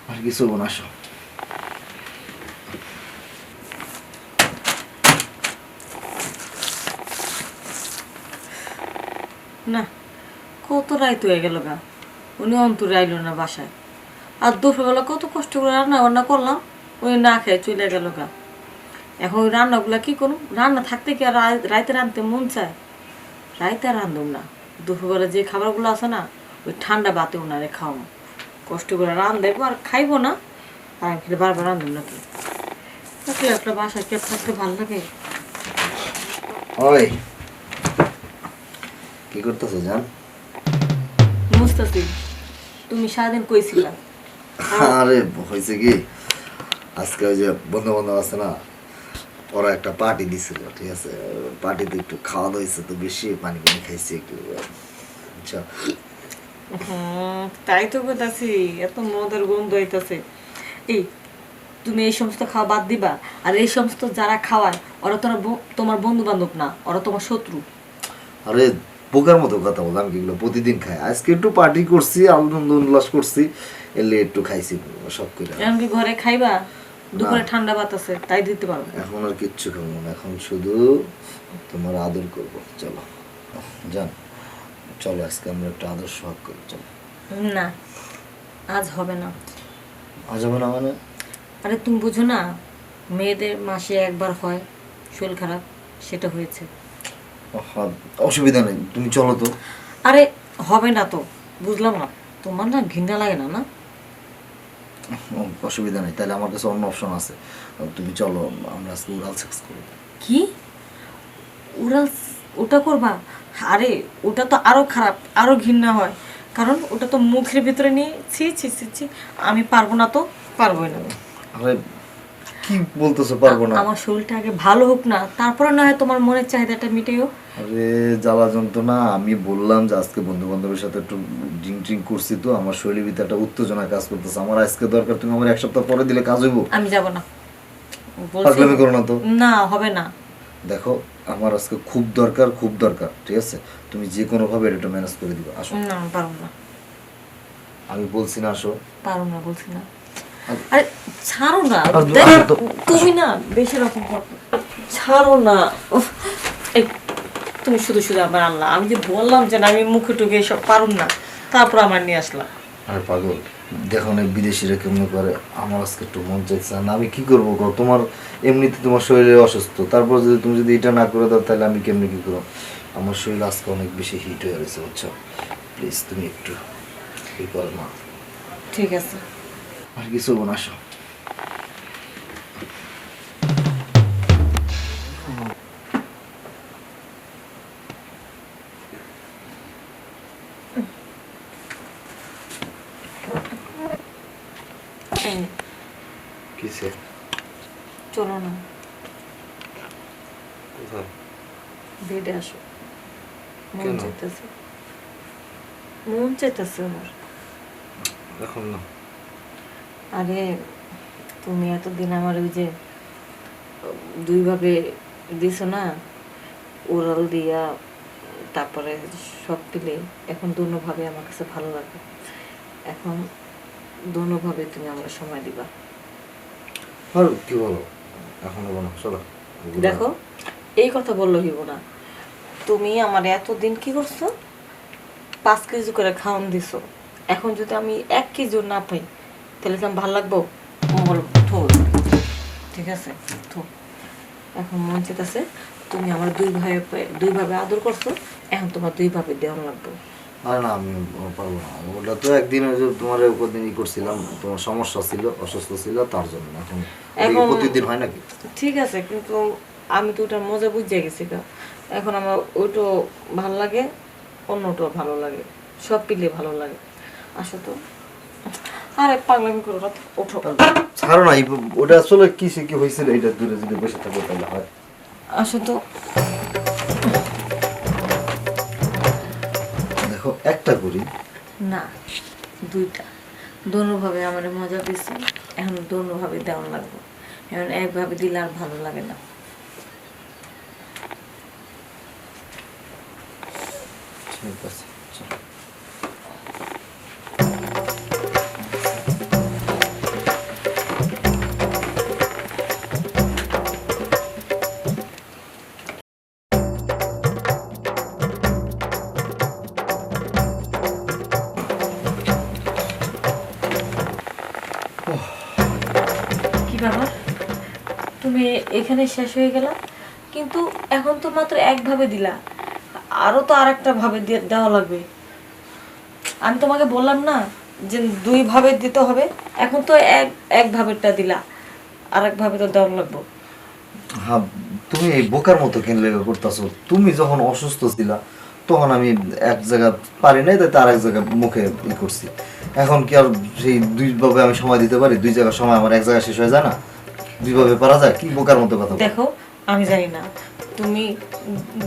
আর কিছু বোন আসো। না, কত রাইত হয়ে গেল গা, উনি অন্তরে আইলো না বাসায়। আর দুপুরবেলা কত কষ্ট করে রান্না বান্না করলাম, উনি না খেয়ে চলে গেল গা। এখন ওই রান্নাগুলা কি করুন, রান্না থাকতে কি আর রাইতে রাঁধতে মন চায়? রাইতে আর রাঁধুম না, দুপুরবেলা যে খাবারগুলো আছে না, ওই ঠান্ডা বাতে ওনারে খাওয়াবো। কষ্ট করে রাঁধবো আর খাইবো না, আর আমি খেলে বারবার রাঁধুম না। কি আসলে একটা বাসায় কে থাকতে ভালো লাগে? ওই কি করতেছো জান? মুস্তাসি, তুমি সারাদিন কইছিলা। আরে হয়েছে কি, আজকে ওই যে বন্ধু বান্ধব আছে না, ওরা একটা পার্টি দিছিল, ঠিক আছে? পার্টিতে একটু খাওয়া দাওয়া হয়েছে, তো বেশি পানি পানি খাইছি একটু। আচ্ছা তাই তো বলতেছি, এত মদের গন্ধ হইতাছে। এই, তুমি এই সমস্ত খাওয়া বাদ দিবা। আর এই সমস্ত যারা খাওয়ায়, ওরা তোমার বন্ধু বান্ধব না, ওরা তোমার শত্রু। আরে বোকার মতো কথা বললাম, কি এগুলো প্রতিদিন খাই, আজকে একটু পার্টি করছি, আনন্দ উল্লাস করছি, এলে একটু খাইছি সব করে। এখন কি ঘরে খাইবা? দুপুরে ঠান্ডা ভাত আছে, তাই দিতে পারো। এখন আর কিচ্ছু খাবো না, এখন শুধু তোমার আদর করবো। চলো জান, চলো আজকে আমরা একটা আদর সোহাগ করি, চলো। না, আজ হবে না। আজ হবে না মানে? আরে তুমি বুঝো না, মেয়েদের মাসে একবার হয় শরীর খারাপ, সেটা হয়েছে। অসুবিধা নেই, তুমি চলো তো। আরে হবে না তো, বুঝলাম না, তোমার না ঘৃণা লাগে না? না, অসুবিধা নেই, তাহলে আমার কাছে অন্য অপশন আছে, তুমি চলো, আমরা আজকে উড়াল সেক্স করবো। কি ওরা ওটা করবা? আরে ওটা তো আরো খারাপ, আরো ঘৃণা হয়, কারণ ওটা তো মুখের ভিতরে নিয়ে ছি ছি ছি ছি। আমি পারবো না, তো পারবোই না। আরে কি বলতেছো পারবো না? আমার শরীরটা আগে ভালো হোক না, তারপরে না হয় তোমার মনের চাহিদাটা মিটেও। আরে জ্বালা যন্ত্রণা, আমি বললাম যে আজকে বন্ধু বান্ধবের সাথে একটু ড্রিঙ্ক ট্রিঙ্ক করছি, তো আমার শরীরের ভিতরে একটা উত্তেজনা কাজ করতেছে, আমার আজকে দরকার, তুমি আমার এক সপ্তাহ পরে দিলে কাজ হইব? আমি যাব না, পাগলামি করো না তো। না হবে না। দেখো আমার আজকে খুব দরকার, খুব দরকার, ঠিক আছে? তুমি যে কোনো ভাবে এটা ম্যানেজ করে দিবা, আসো। না পারবো না। আমি বলছি না আসো। পারবো না, বলছি না। আরে ছাড়ো না, তুমি না বেশি রকম ছাড়ো না। উফ, এই তুমি শুধু শুধু আমার আনলা, আমি যে বললাম যে না আমি মুখে টুকে এসব পারুম না, তারপর আমার নিয়ে আসলাম। আর পাগল, দেখো না বিদেশিরা কেমন করে, আমার আজকে একটু মন চাইছে না, আমি কি করবো গো? তোমার এমনিতে তোমার শরীরে অসুস্থ, তারপর যদি তুমি যদি এটা না করে দাও, তাহলে আমি কেমনি কি করবো? আমার শরীর আজকে অনেক বেশি হিট হয়ে রয়েছে, বুঝছো? প্লিজ তুমি একটু ই করো না। ঠিক আছে, আর কিছু বোন আসো। কিসে? চলো না, কোথায়? বেডে আসো। মন কেন? চাইতেছে, মন চাইতেছে আমার। এখন না। আরে তুমি এতদিন আমার ওই যে দুইভাবে দিছো না, ওরাল দিয়া, তারপরে সব দিলে, এখন দোনোভাবে আমার কাছে ভালো লাগে। এখন দোনোভাবে তুমি আমার সময় দিবা। আর কি বলো, এখন হবো না, চলো। দেখো, এই কথা বললো হইব না। তুমি আমার এতদিন কি করছো, 5 কেজি করে খাওয়ান দিছো, এখন যদি আমি 1 কেজিও না পাই, তাহলে কি আমার ভালো লাগবো? বলো থো, ঠিক আছে থো। এখন মন চেতেছে, তুমি আমার দুইভাবে আদর করছো, এখন তোমার দুইভাবে দেওয়া লাগবে। আর না, আমি পারবো না, ওটা তো একদিন ওই যে তোমার উপর দিনই করছিলাম, তোমার সমস্যা ছিল, অসুস্থ ছিল, তার জন্য। এখন এখন প্রতিদিন হয় নাকি? ঠিক আছে, কিন্তু আমি তো ওটার মজা বুঝে গেছি গা। এখন আমার ওইটাও ভালো লাগে, অন্যটাও ভালো লাগে, সব পিলে ভালো লাগে। আসো তো, আরে পাগলামি করো না তো, ওঠো। ছাড়ো না, ওটা আসলে কিসে কি হয়েছিল, এটা দূরে যদি বসে থাকো তাহলে হয়। আসো তো। দেখো একটা করি না, দুইটা, দোনোভাবে আমার মজা দিচ্ছে, এখন দোনোভাবে দেওয়া লাগবে। এখন একভাবে দিলে আর ভালো লাগে না। ঠিক আছে, চলো। কি ব্যাপার, তুমি এখানে শেষ হয়ে গেলা, কিন্তু এখন তো মাত্র একভাবে দিলা, আরো তো আর একটা ভাবে দেওয়া লাগবে। আমি তোমাকে বললাম না যে দুই ভাবে দিতে হবে, এখন তো এক ভাবেরটা দিলা, আর এক ভাবে তো দেওয়া লাগবে। হ্যাঁ, তুমি এই বোকার মতো কেন লেগে করতেছো? তুমি যখন অসুস্থ ছিলা তখন আমি এক জায়গা পারি নাই, তাই আর এক জায়গায় মুখে করছি। এখন কি আর সেই দুইভাবে আমি সময় দিতে পারি? দুই জায়গার সময় আমার এক জায়গায় শেষ হয়ে যায় না? দুইভাবে পারা যায়? কি বোকার মতো কথা বলো। দেখো, আমি জানি না তুমি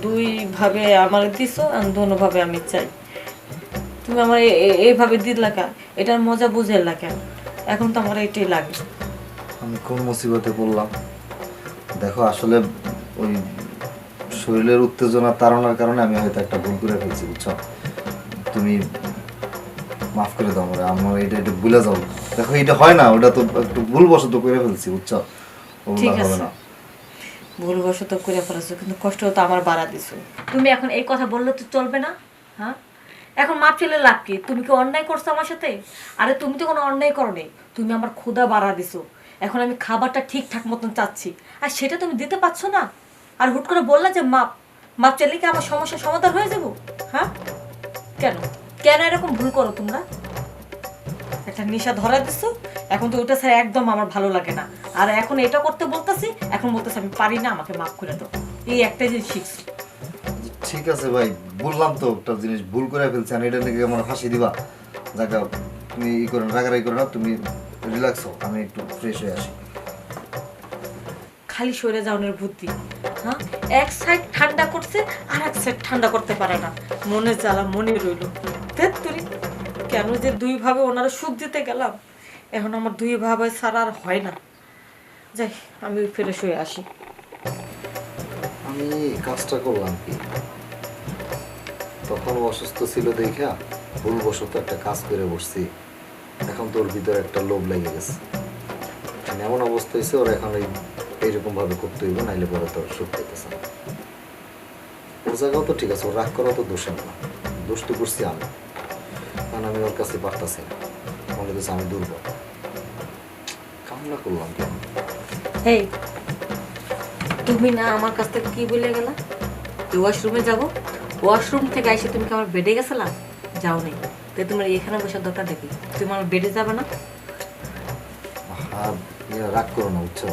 দুই ভাবে আমার দিছো, আর দোনোভাবে আমি চাই। তুমি আমার এইভাবে দিলা কেন? এটার মজা বুঝেলা কেন? এখন তো আমার এটাই লাগে। আমি কোন মুসিবতে পড়লাম? দেখো, আসলে ওই শরীরের উত্তেজনা তাড়ানোর কারণে আমি হয়তো একটা ভুল করে ফেলছি, বুঝছো? তুমি মাফ করে দাও আমারে, আমার এটা ভুলে যাও। দেখো, এটা হয় না, ওটা তো একটু ভুলবশত করে ফেলছি, বুঝছো? ঠিক ওগুলো হবে আছে, না। ভুলবশত করে ফেলেছো, কিন্তু কষ্ট তো আমার বাড়া দিছো। তুমি এখন এই কথা বললে তো চলবে না। হ্যাঁ, এখন মাপ চেলে লাভ কি? তুমি কি অন্যায় করছো আমার সাথে? আরে তুমি তো কোনো অন্যায় করো নি, তুমি আমার ক্ষুধা বাড়া দিছো। এখন আমি খাবারটা ঠিকঠাক মতন চাচ্ছি, আর সেটা তুমি দিতে পারছো না। আর হুট করে বললা যে মাপ মাপ চাইলে কি আমার সমস্যার সমাধান হয়ে যাবো? হ্যাঁ, কেন কেন এরকম ভুল করো তোমরা? একটা নেশা ধরা দিছো, এখন তো ওটা স্যার একদম আমার ভালো লাগে না। আর এখন এটা করতে বলতেছি, এখন বলতেছি আমি পারি না, আমাকে মাফ করে দাও। এই একটাই জিনিস শিখছি। ঠিক আছে ভাই, বললাম তো একটা জিনিস ভুল করে ফেলছি, আর এটা নাকি আমার ফাঁসি দিবা? জায়গা তুমি ই করে রাগারাগি করো না, তুমি রিল্যাক্স হও, আমি একটু ফ্রেশ হয়ে আসি। খালি সরে যাওয়ার বুদ্ধি। হ্যাঁ, এক সাইড ঠান্ডা করছে, আর এক সাইড ঠান্ডা করতে পারে না। মনে জ্বালা মনে রইল। তুই কেন যে দুই ভাবে ওনারা সুখ দিতে গেলাম, এখন আমার দুই ভাবে ছাড়া আর হয় না। যাই, আমি ফ্রেশ হয়ে আসি। আমি কাজটা করলাম কি, তখন ও অসুস্থ ছিল দেখা ভুলবশত একটা কাজ করে বসছি। এখন তোর ভিতরে একটা লোভ লেগে গেছে, মানে এমন অবস্থা হয়েছে ওর এখন এইরকম ভাবে করতে হইব, নাইলে পরে তোর সুখ পেতেছে না। ওর জায়গাও তো ঠিক আছে, ওর রাগ করা তো দোষের না, দোষ তো করছি আমি, কারণ আমি ওর কাছে পারতাছি না, মনে হচ্ছে আমি দুর্বল। কামনা করলাম কেন? হেই, তুমি না আমার কাছ থেকে কি বলে গেলা? ওয়াশরুমে যাব, ওয়াশরুম থেকে এসে তুমি কি আমার বেডে গেছিলা? যাও নেই, তো তোমার এখানে বসার দরকার দেখি? তুমি আমার বেডে যাবে না? আর রাগ করো না, বুঝছো?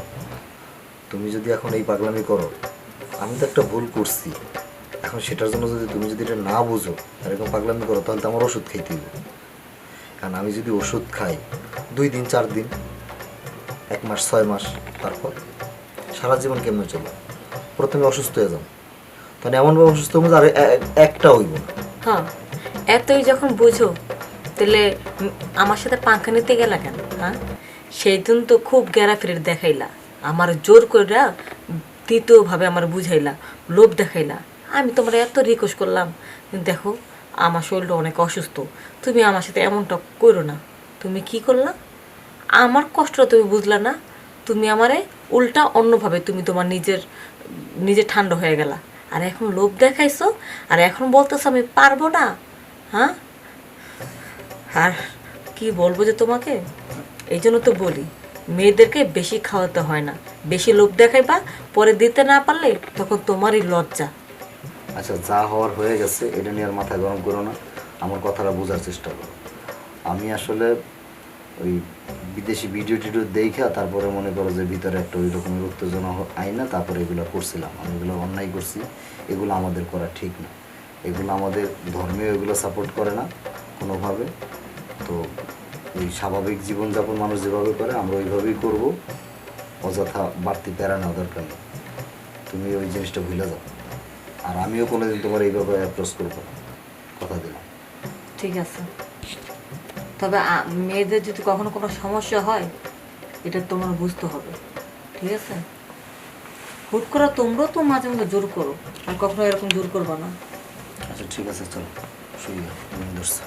তুমি যদি এখন এই পাগলামি করো, আমি তো একটা ভুল করছি, এখন সেটার জন্য তুমি যদি এটা না বুঝো আর এরকম পাগলামি করো, তাহলে তো আমার ওষুধ খাইতে হবে। কারণ আমি যদি ওষুধ খাই 2 দিন 4 দিন, 1 মাস 6 মাস, তারপর সারা জীবন কেমনে চলবে? প্রথমে অসুস্থ হয়ে যাবো, তাহলে এমনভাবে অসুস্থ হবো যে আর একটা হইব না। হ্যাঁ, এতই যখন বুঝো, তাহলে আমার সাথে পাঙ্খা নিতে গেলা কেন? হ্যাঁ, সেই দিন তো খুব গেরাফেরি দেখাইলা, আমার জোর করে দ্বিতীয়ভাবে আমার বুঝাইলা, লোভ দেখাইলা। আমি তোমার এত রিকোয়েস্ট করলাম, কিন্তু দেখো আমার শরীরটা অনেক অসুস্থ, তুমি আমার সাথে এমনটা করো না। তুমি কি করলা? আমার কষ্টটা তুমি বুঝলা না, তুমি আমারে উল্টা অন্যভাবে তুমি তোমার নিজে ঠান্ডা হয়ে গেলা। আর এখন লোভ দেখাইছো, আর এখন বলতেছো আমি পারবো না। হ্যাঁ, আর কি বলবো যে তোমাকে, এই জন্য তো বলি মেয়েদেরকে বেশি খাওয়াতে হয় না, বেশি লোভ দেখাইবা, পরে দিতে না পারলে তখন তোমারই লজ্জা। আচ্ছা, যা হওয়ার হয়ে গেছে, এটা নিয়ে আর মাথা গরম করো না, আমার কথাটা বোঝার চেষ্টা করো। আমি আসলে ওই বিদেশি ভিডিও টিডিও দেখা তারপরে মনে করো যে ভিতরে একটা ওই রকমের উত্তেজনা আইনা তারপরে এগুলো করছিলাম। আমি এগুলো অন্যায় করছি, এগুলো আমাদের করা ঠিক না, এগুলো আমাদের ধর্মীয় এগুলো সাপোর্ট করে না কোনোভাবে। তো এই স্বাভাবিক জীবনযাপন মানুষ যেভাবে করে আমরা ওইভাবেই করবো, অযথা বাড়তি প্যারা নেওয়া দরকার নেই। তুমি ওই জিনিসটা ভুলে যাও, আর আমিও কোনোদিন তোমার এইভাবে অ্যাপ্রোচ করবো না, কথা দিলাম। ঠিক আছে, তবে মেয়েদের যদি কখনো কোনো সমস্যা হয়, এটা তোমার বুঝতে হবে, ঠিক আছে? হুট করে তোমরাও তো মাঝে মাঝে জোর করো, আর কখনো এরকম জোর করবা না। আচ্ছা ঠিক আছে, চলো শুয়ে যাও, ধরছে।